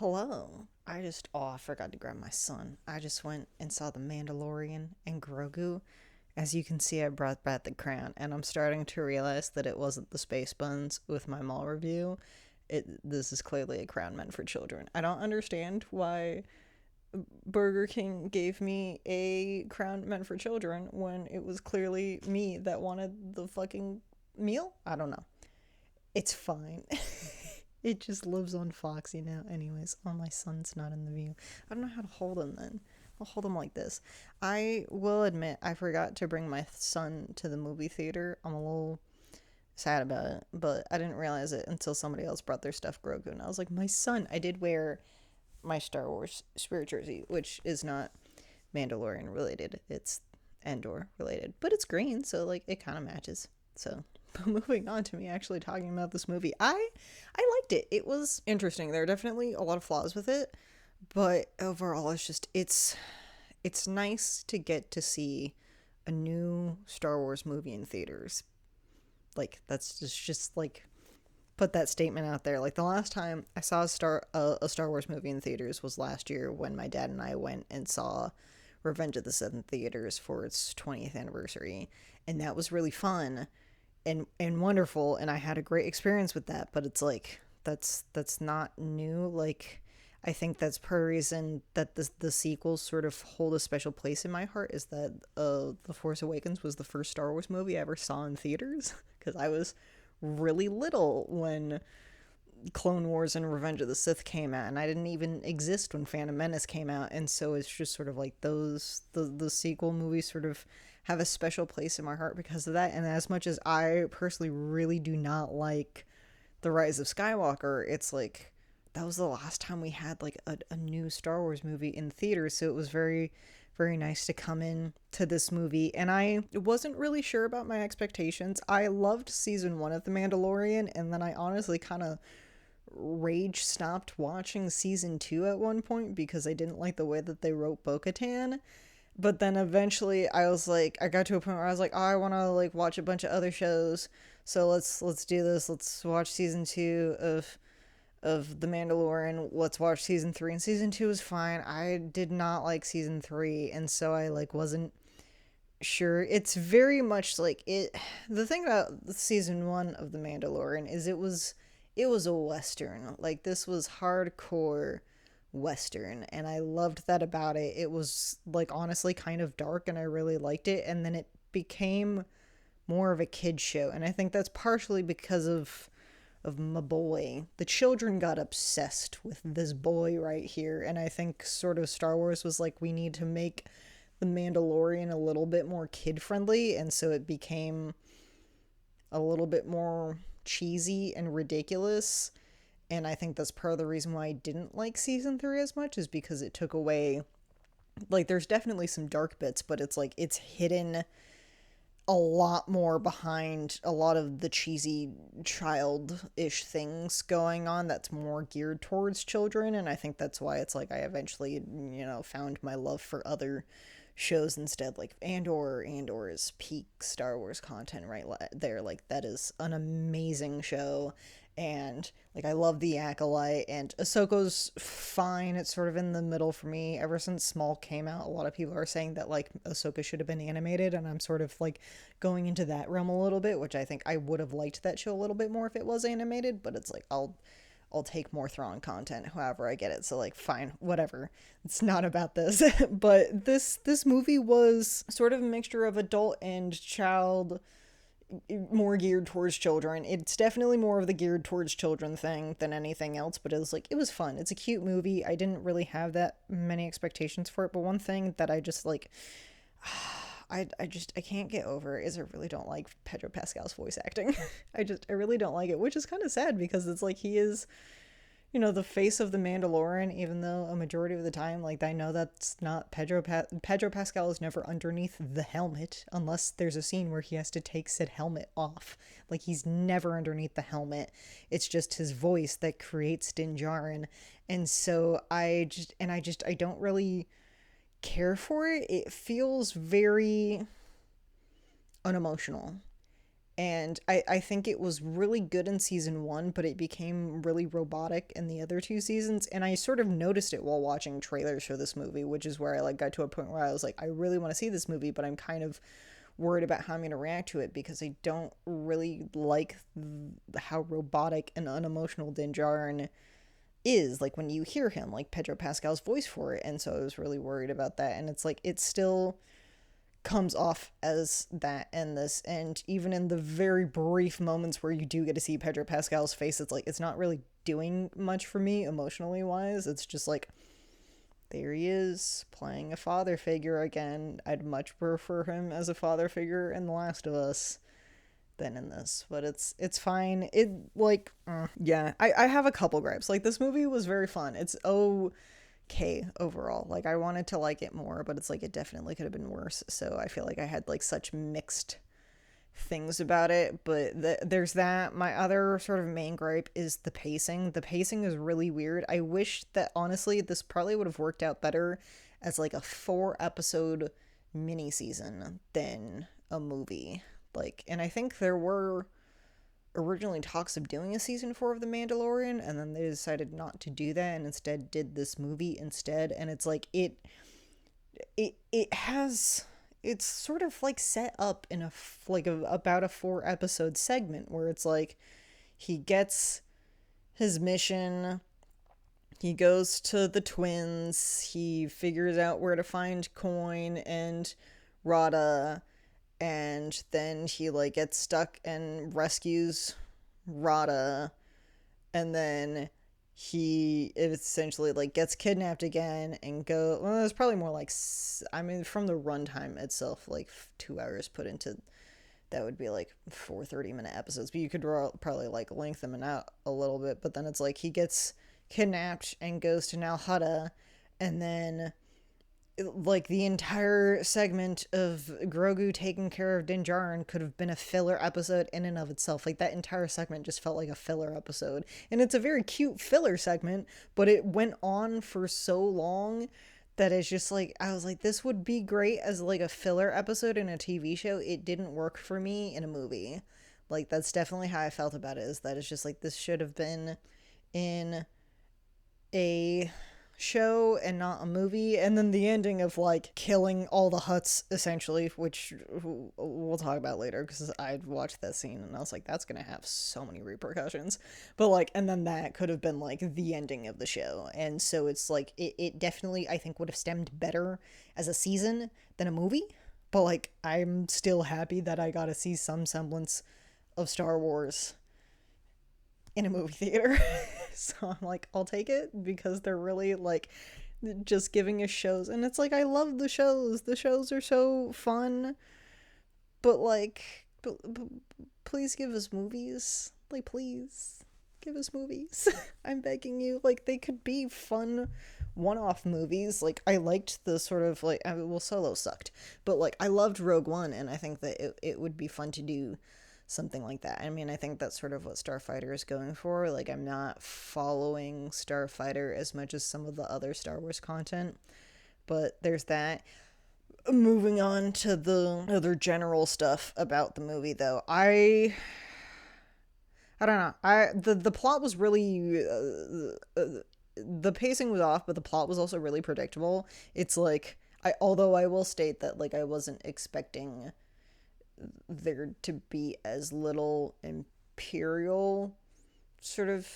Hello. I forgot to grab my son. I just went and saw The Mandalorian and Grogu. As you can see, I brought back the crown, and I'm starting to realize that it wasn't the space buns with my mall review. This is clearly a crown meant for children. I don't understand why Burger King gave me a crown meant for children when it was clearly me that wanted the fucking meal. I don't know. It's fine. It just lives on Foxy now, anyways. Oh, my son's not in the view. I don't know how to hold him then. I'll hold him like this. I will admit, I forgot to bring my son to the movie theater. I'm a little sad about it, but I didn't realize it until somebody else brought their stuffed Grogu. And I was like, my son. I did wear my Star Wars spirit jersey, which is not Mandalorian related. It's Endor related, but it's green, so like it kind of matches. So, but moving on to me actually talking about this movie, I liked it. It was interesting. There are definitely a lot of flaws with it, but overall, it's nice to get to see a new Star Wars movie in theaters. Like that's just like put that statement out there. Like the last time I saw a Star Wars movie in theaters was last year when my dad and I went and saw Revenge of the Sith in theaters for its 20th anniversary, and that was really fun and wonderful, and I had a great experience with that. But it's like that's not new. Like I think that's part of the reason that the sequels sort of hold a special place in my heart is that The Force Awakens was the first Star Wars movie I ever saw in theaters because I was really little when Clone Wars and Revenge of the Sith came out, and I didn't even exist when Phantom Menace came out, and so it's just sort of like the sequel movies sort of have a special place in my heart because of that. And as much as I personally really do not like The Rise of Skywalker, it's like that was the last time we had like a new Star Wars movie in theaters, so it was very nice to come in to this movie. And I wasn't really sure about my expectations. I loved season 1 of The Mandalorian, and then I honestly kind of rage stopped watching season 2 at one point because I didn't like the way that they wrote Bo-Katan. But then eventually I was like, I got to a point where I was like, oh, I want to like watch a bunch of other shows, so let's do this. Let's watch season 2 of The Mandalorian. Let's watch season 3. And season 2 was fine. I did not like season 3, and so I like wasn't sure. It's very much like it. The thing about the season 1 of The Mandalorian is it was a western. Like this was hardcore western, and I loved that about it. It was like honestly kind of dark, and I really liked it. And then it became more of a kid show, and I think that's partially because of my boy. The children got obsessed with this boy right here, and I think sort of Star Wars was like, we need to make The Mandalorian a little bit more kid friendly, and so it became a little bit more cheesy and ridiculous. And I think that's part of the reason why I didn't like season 3 as much, is because it took away, like, there's definitely some dark bits, but it's like it's hidden a lot more behind a lot of the cheesy childish things going on that's more geared towards children. And I think that's why it's like I eventually, found my love for other shows instead. Like Andor is peak Star Wars content right there. Like that is an amazing show. And like I love the Acolyte, and Ahsoka's fine. It's sort of in the middle for me. Ever since Small came out, a lot of people are saying that like Ahsoka should have been animated, and I'm sort of like going into that realm a little bit, which I think I would have liked that show a little bit more if it was animated. But it's like I'll take more Thrawn content however I get it. So like fine, whatever. It's not about this. But this movie was sort of a mixture of adult and child, more geared towards children. It's definitely more of the geared towards children thing than anything else, but it was fun. It's a cute movie. I didn't really have that many expectations for it, but one thing that I just like I can't get over is I really don't like Pedro Pascal's voice acting. I really don't like it, which is kind of sad because it's like he is, the face of the Mandalorian, even though a majority of the time, like, I know that's not Pedro Pascal is never underneath the helmet unless there's a scene where he has to take said helmet off. Like, he's never underneath the helmet. It's just his voice that creates Din Djarin. And so I don't really care for it. It feels very unemotional. And I think it was really good in season one, but it became really robotic in the other two seasons. And I sort of noticed it while watching trailers for this movie, which is where I like got to a point where I was like, I really want to see this movie, but I'm kind of worried about how I'm going to react to it because I don't really like how robotic and unemotional Din Djarin is. Like when you hear him, like Pedro Pascal's voice for it. And so I was really worried about that. And it's like, it still comes off as that in this, and even in the very brief moments where you do get to see Pedro Pascal's face, it's like it's not really doing much for me emotionally wise. It's just like there he is playing a father figure again. I'd much prefer him as a father figure in The Last of Us than in this, but it's fine. It like yeah, I have a couple gripes. Like this movie was very fun. It's okay overall. Like I wanted to like it more, but it's like it definitely could have been worse. So I feel like I had like such mixed things about it, but there's that. My other sort of main gripe is the pacing. The pacing is really weird. I wish that honestly this probably would have worked out better as like a 4 episode mini season than a movie. Like, and I think there were originally talks of doing a season 4 of The Mandalorian, and then they decided not to do that and instead did this movie instead. And it's like it has, it's sort of like set up in about a 4 episode segment where it's like he gets his mission, he goes to the twins, he figures out where to find Coin and Rada, and then he like gets stuck and rescues Rada, and then he essentially like gets kidnapped again and well, it's probably more like, I mean, from the runtime itself, like 2 hours put into that would be like 4 30-minute episodes, but you could probably like lengthen them out a little bit. But then it's like he gets kidnapped and goes to Nal Hutta, and then like the entire segment of Grogu taking care of Din Djarin could have been a filler episode in and of itself. Like that entire segment just felt like a filler episode. And it's a very cute filler segment, but it went on for so long that it's just like, I was like, this would be great as like a filler episode in a TV show. It didn't work for me in a movie. Like that's definitely how I felt about it, is that it's just like this should have been in a show and not a movie. And then the ending of like killing all the Hutts essentially, which we'll talk about later because I watched that scene and I was like, that's gonna have so many repercussions. But like, and then that could have been like the ending of the show. And so it's like it definitely, I think, would have stemmed better as a season than a movie. But like, I'm still happy that I got to see some semblance of Star Wars in a movie theater. So I'm like, I'll take it because they're really like just giving us shows. And it's like, I love the shows. The shows are so fun. But like, but please give us movies. Like, please give us movies. I'm begging you. Like, they could be fun one-off movies. Like, I liked the sort of like, I mean, well, Solo sucked. But like, I loved Rogue One, and I think that it would be fun to do something like that. I mean, I think that's sort of what Starfighter is going for. Like, I'm not following Starfighter as much as some of the other Star Wars content, but there's that. Moving on to the other general stuff about the movie, though, I don't know. The plot was really the pacing was off, but the plot was also really predictable. It's like, although I will state that like I wasn't expecting there to be as little Imperial sort of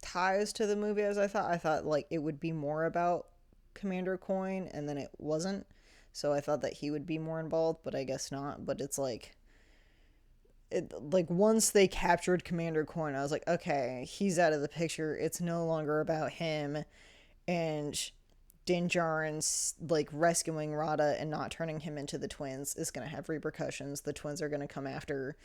ties to the movie as I thought. I thought like it would be more about Commander Coin, and then it wasn't. So I thought that he would be more involved, but I guess not. But it's like, like once they captured Commander Coin, I was like, okay, he's out of the picture. It's no longer about him, and Din Djarin's like rescuing Rada and not turning him into the twins is going to have repercussions. The twins are going to come after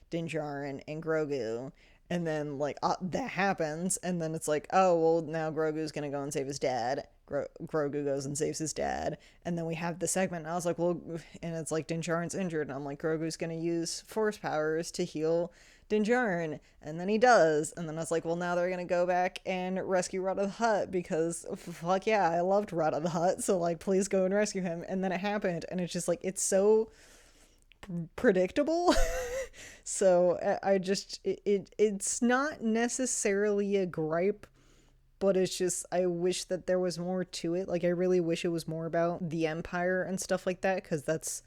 Din Djarin and Grogu, and then like that happens, and then it's like, oh well, now Grogu's going to go and save his dad. Grogu goes and saves his dad, and then we have the segment, and I was like, well, and it's like Din Djarin's injured, and I'm like, Grogu's going to use force powers to heal Din Djarin, and then he does, and then I was like, well, now they're gonna go back and rescue Rada the Hutt, because fuck yeah, I loved Rada the Hutt, so like, please go and rescue him. And then it happened, and it's just like, it's so predictable. So I just it's not necessarily a gripe, but it's just I wish that there was more to it. Like I really wish it was more about the Empire and stuff like that, because that's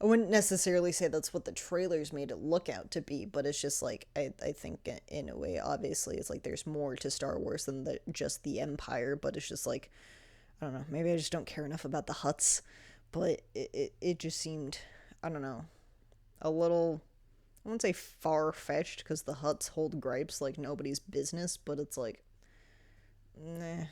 I wouldn't necessarily say that's what the trailers made it look out to be, but it's just like I think in a way, obviously, it's like there's more to Star Wars than just the Empire, but it's just like I don't know, maybe I just don't care enough about the Hutts, but it just seemed I don't know a little I wouldn't say far fetched because the Hutts hold gripes like nobody's business, but it's like nah,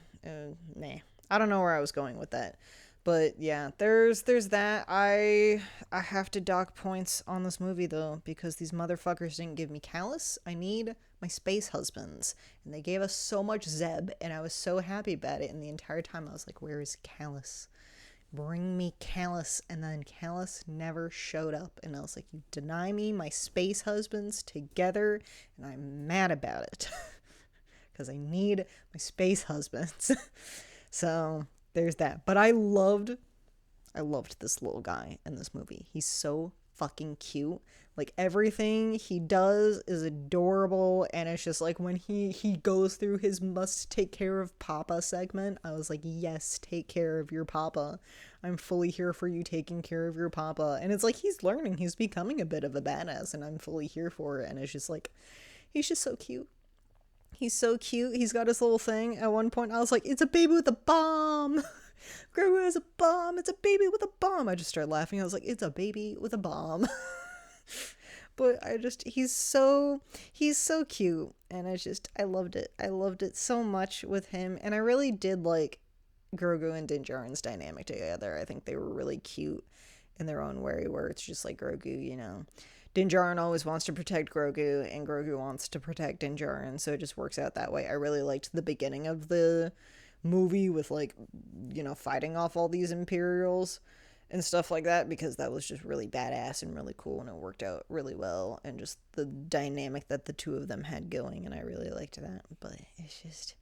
nah. I don't know where I was going with that. But yeah, there's that. I have to dock points on this movie though because these motherfuckers didn't give me Callus. I need my space husbands, and they gave us so much Zeb, and I was so happy about it. And the entire time I was like, "Where is Callus? Bring me Callus." And then Callus never showed up, and I was like, "You deny me my space husbands together, and I'm mad about it." Because I need my space husbands. So there's that. But I loved this little guy in this movie. He's so fucking cute. Like everything he does is adorable, and it's just like when he goes through his must take care of Papa segment, I was like, yes, take care of your Papa. I'm fully here for you taking care of your Papa. And it's like he's learning, he's becoming a bit of a badass, and I'm fully here for it. And it's just like he's just so cute. He's so cute. He's got his little thing. At one point, I was like, it's a baby with a bomb. Grogu has a bomb. It's a baby with a bomb. I just started laughing. I was like, it's a baby with a bomb. But he's so cute. And I loved it. I loved it so much with him. And I really did like Grogu and Din Djarin's dynamic together. I think they were really cute in their own way, where it's just like Grogu, Din Djarin always wants to protect Grogu, and Grogu wants to protect Din Djarin, so it just works out that way. I really liked the beginning of the movie with, like, fighting off all these Imperials and stuff like that, because that was just really badass and really cool, and it worked out really well, and just the dynamic that the two of them had going, and I really liked that. But it's just,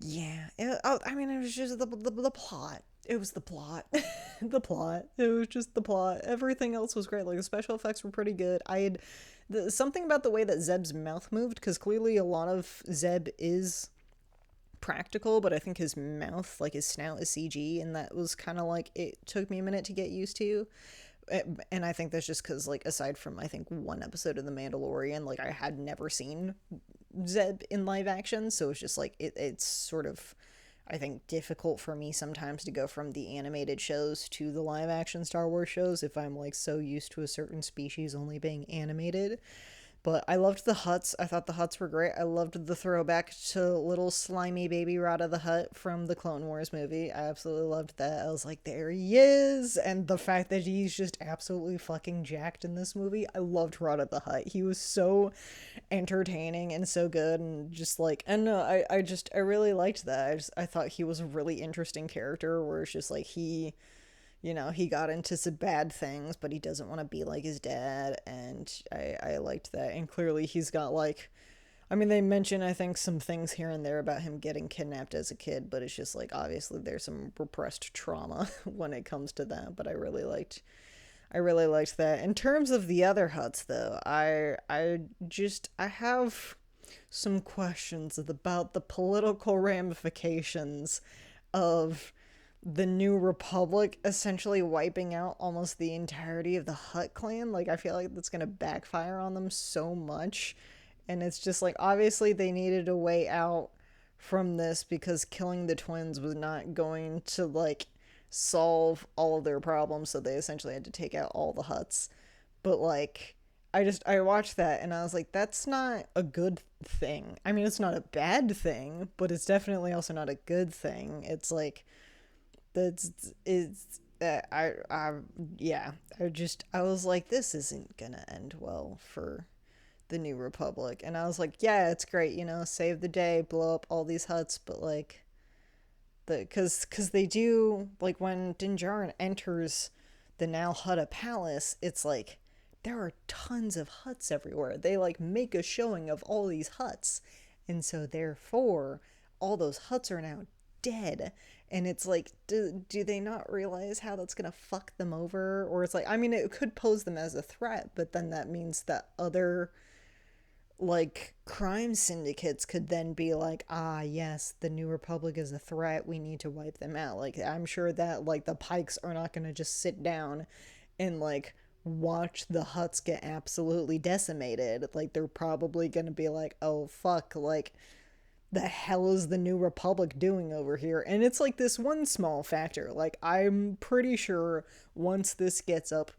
yeah, it was just the plot. It was the plot. The plot. It was just the plot. Everything else was great. Like, the special effects were pretty good. Something about the way that Zeb's mouth moved, because clearly a lot of Zeb is practical, but I think his mouth, like his snout, is CG, and that was kind of like, it took me a minute to get used to. And I think that's just because, like, aside from, I think, one episode of The Mandalorian, like, I had never seen Zeb in live action, so it's just, like, it's sort of, I think, difficult for me sometimes to go from the animated shows to the live action Star Wars shows if I'm, like, so used to a certain species only being animated. But I loved the Hutts. I thought the Hutts were great. I loved the throwback to little slimy baby Rada the Hutt from the Clone Wars movie. I absolutely loved that. I was like, there he is! And the fact that he's just absolutely fucking jacked in this movie. I loved Rada the Hutt. He was so entertaining and so good, and just like, and no, I really liked that. I thought he was a really interesting character, where it's just like he got into some bad things, but he doesn't want to be like his dad, and I liked that. And clearly he's got, like, they mention, I think, some things here and there about him getting kidnapped as a kid, but it's just, like, obviously there's some repressed trauma when it comes to that, but I really liked that. In terms of the other Hutts, though, I have some questions about the political ramifications of the New Republic essentially wiping out almost the entirety of the Hutt clan. Like, I feel like that's gonna backfire on them so much. And it's just like, obviously they needed a way out from this, because killing the twins was not going to, like, solve all of their problems, so they essentially had to take out all the Hutts. But, like, I watched that and I was like, that's not a good thing. It's not a bad thing, but it's definitely also not a good thing. It's like, I was like, this isn't gonna end well for the New Republic. And I was like, yeah, it's great, save the day, blow up all these Hutts, but, like, because they do, like, when Din Djarin enters the Nal Hutta Palace, it's like there are tons of Hutts everywhere. They, like, make a showing of all these Hutts, and so therefore all those Hutts are now dead. And it's like, do they not realize how that's gonna fuck them over? Or it's like, I mean, it could pose them as a threat, but then that means that other like crime syndicates could then be like, ah, yes, the New Republic is a threat, we need to wipe them out. Like, I'm sure that like the Pikes are not going to just sit down and like watch the Hutts get absolutely decimated. Like, they're probably going to be like, oh fuck, like the hell is the New Republic doing over here? And it's like this one small factor. Like, I'm pretty sure once this gets up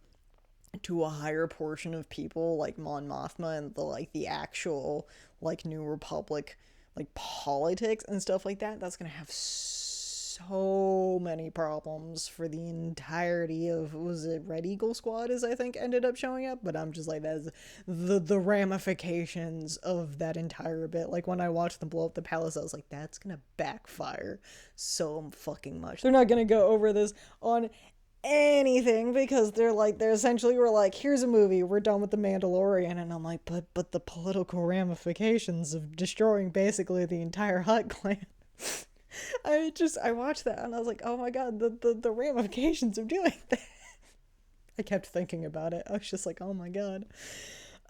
to a higher portion of people, like Mon Mothma and the actual like New Republic like politics and stuff like that, that's gonna have so many problems for the entirety of, was it Red Eagle Squad, as I think ended up showing up. But I'm just like, that's the ramifications of that entire bit. Like, when I watched them blow up the palace, I was like, that's gonna backfire so fucking much. They're not gonna go over this on anything, because they're essentially, we're like, here's a movie, we're done with the Mandalorian. And I'm like, but the political ramifications of destroying basically the entire Hutt clan. I watched that and I was like, oh my god, the ramifications of doing that. I kept thinking about it. I was just like, oh my god.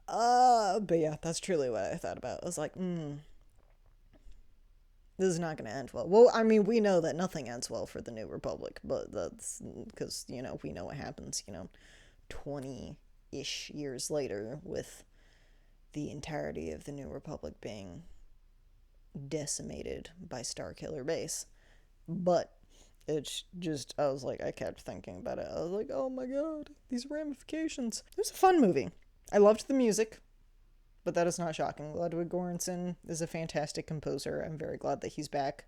But yeah, that's truly what I thought about. I was like, this is not going to end well. Well, I mean, we know that nothing ends well for the New Republic, but that's because, we know what happens, 20-ish years later, with the entirety of the New Republic being decimated by Starkiller Base. But it's just, I was like, I kept thinking about it. I was like, oh my god, these ramifications. It was a fun movie. I loved the music, but that is not shocking. Ludwig Göransson is a fantastic composer. I'm very glad that he's back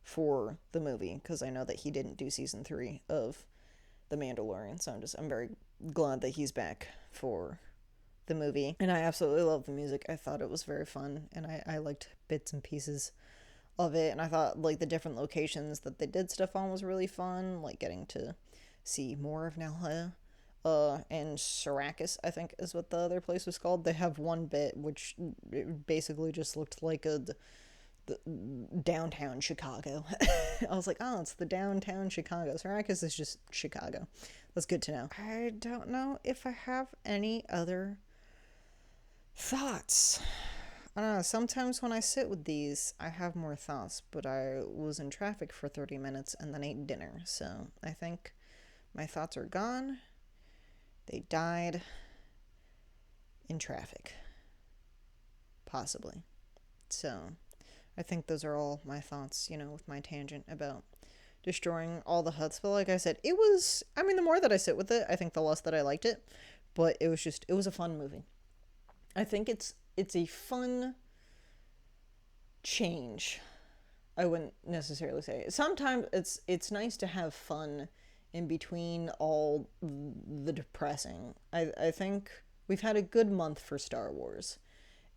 for the movie, because I know that he didn't do season 3 of The Mandalorian, so I'm very glad that he's back for the movie. And I absolutely love the music. I thought it was very fun, and I liked bits and pieces of it, and I thought like the different locations that they did stuff on was really fun, like getting to see more of Nalha. And Syracuse, I think, is what the other place was called. They have one bit which basically just looked like the downtown Chicago. I was like, oh, it's the downtown Chicago. Syracuse is just Chicago. That's good to know. I don't know if I have any other thoughts. I don't know, sometimes when I sit with these, I have more thoughts, but I was in traffic for 30 minutes and then ate dinner, so I think my thoughts are gone. They died in traffic. Possibly. So, I think those are all my thoughts, with my tangent about destroying all the Hutts. But like I said, it was, I mean, the more that I sit with it, I think the less that I liked it. But it was a fun movie. I think it's a fun change. I wouldn't necessarily say. Sometimes it's nice to have fun in between all the depressing. I think we've had a good month for Star Wars.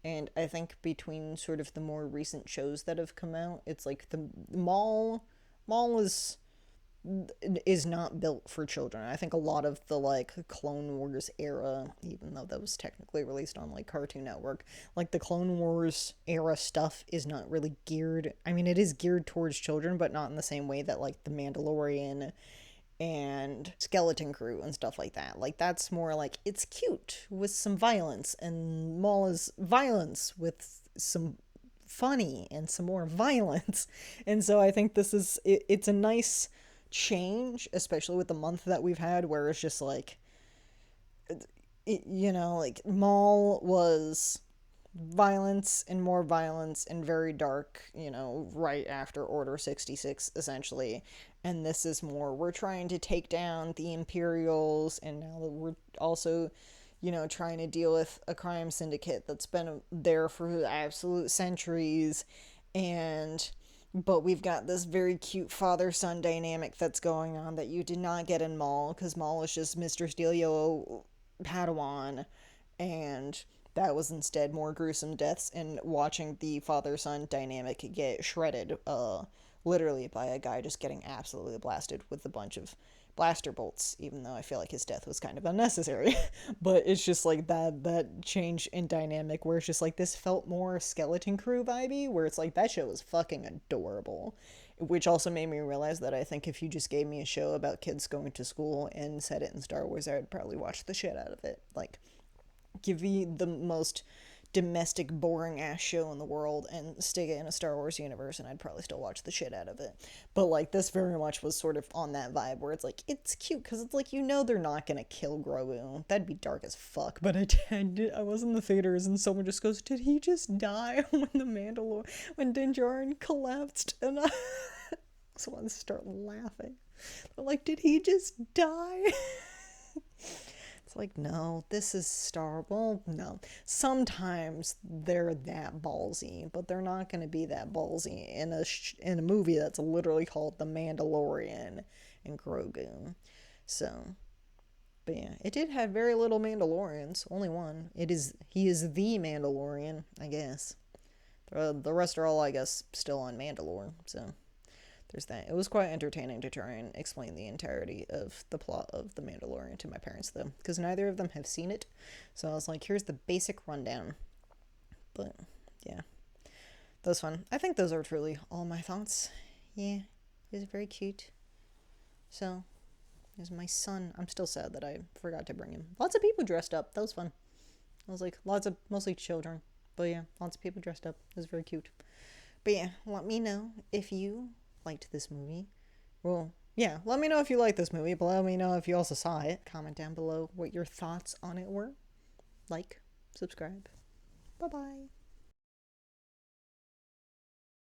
And I think between sort of the more recent shows that have come out, it's like the Maul is not built for children. I think a lot of the like Clone Wars era, even though that was technically released on like Cartoon Network, like the Clone Wars era stuff is not really geared. I mean, it is geared towards children, but not in the same way that like the Mandalorian and Skeleton Crew and stuff like that. Like, that's more like, it's cute with some violence, and Maul is violence with some funny and some more violence. And so I think this is, it's a nice change, especially with the month that we've had, where it's just like, like Maul was violence and very dark, right after Order 66, essentially. And this is more, we're trying to take down the Imperials, and now we're also, trying to deal with a crime syndicate that's been there for absolute centuries. But we've got this very cute father-son dynamic that's going on that you did not get in Maul, because Maul is just Mr. Steelio Padawan, and that was instead more gruesome deaths, and watching the father-son dynamic get shredded, literally by a guy just getting absolutely blasted with a bunch of blaster bolts, even though I feel like his death was kind of unnecessary. But it's just like that change in dynamic, where it's just like, this felt more Skeleton Crew vibey, where it's like, that show was fucking adorable. which also made me realize that I think if you just gave me a show about kids going to school and set it in Star Wars, I would probably watch the shit out of it. Like, give me the most domestic, boring ass show in the world and stick it in a Star Wars universe, and I'd probably still watch the shit out of it. But like, this very much was sort of on that vibe where it's like, it's cute because it's like, you know, they're not gonna kill Grogu. That'd be dark as fuck. But I was in the theaters and someone just goes, "Did he just die when when Din Djarin collapsed?" And I just want to start laughing. I'm like, did he just die? It's like, no, this is Star. Well, no. Sometimes they're that ballsy, but they're not going to be that ballsy in a movie that's literally called The Mandalorian and Grogu. So, but yeah, it did have very little Mandalorians. Only one. He is the Mandalorian, I guess. The rest are all, I guess, still on Mandalore. So there's that. It was quite entertaining to try and explain the entirety of the plot of The Mandalorian to my parents, though, because neither of them have seen it. So I was like, here's the basic rundown. But yeah, that was fun. I think those are truly all my thoughts. Yeah, it was very cute. So, there's my son. I'm still sad that I forgot to bring him. Lots of people dressed up. That was fun. I was like, mostly children. But yeah, lots of people dressed up. It was very cute. But yeah, let me know if you liked this movie. Well, yeah, let me know if you liked this movie, but let me know if you also saw it. Comment down below what your thoughts on it were. Like, subscribe. Bye bye.